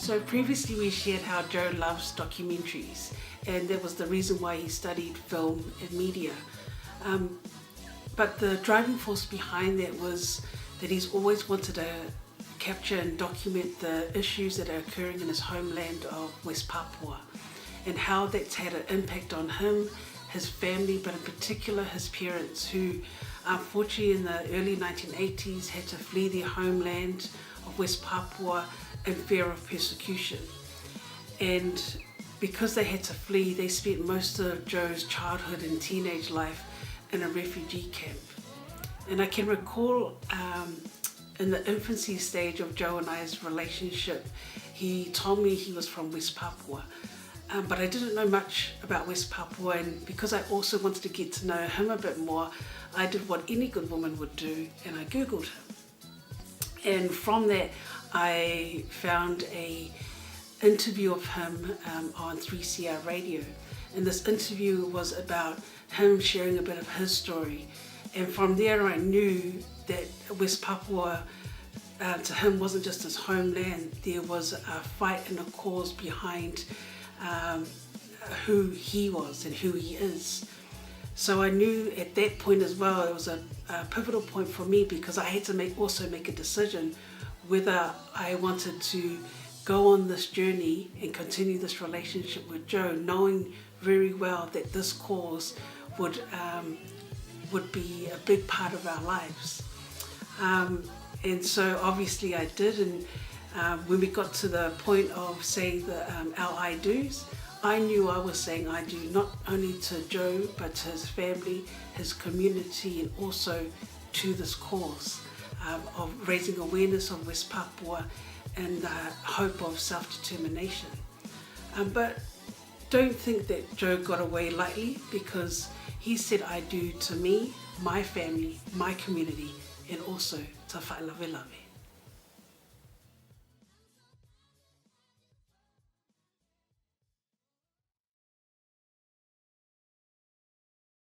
So previously we shared how Joe loves documentaries, and that was the reason why he studied film and media. But the driving force behind that was that he's always wanted to capture and document the issues that are occurring in his homeland of West Papua, and how that's had an impact on him, his family, but in particular his parents, who unfortunately in the early 1980s had to flee their homeland of West Papua in fear of persecution. And because they had to flee, they spent most of Joe's childhood and teenage life in a refugee camp. And I can recall in the infancy stage of Joe and I's relationship, he told me he was from West Papua. But I didn't know much about West Papua, and because I also wanted to get to know him a bit more, I did what any good woman would do, and I Googled him. And from that, I found a interview of him on 3CR radio. And this interview was about him sharing a bit of his story. And from there I knew that West Papua to him wasn't just his homeland. There was a fight and a cause behind who he was and who he is. So I knew at that point as well, it was a pivotal point for me, because I had to also make a decision whether I wanted to go on this journey and continue this relationship with Joe, knowing very well that this cause would be a big part of our lives. And so obviously I did, and when we got to the point of saying our I do's, I knew I was saying I do not only to Joe, but to his family, his community, and also to this cause of raising awareness of West Papua and the hope of self-determination. But don't think that Joe got away lightly, because he said I do to me, my family, my community, and also to Whaelavelave.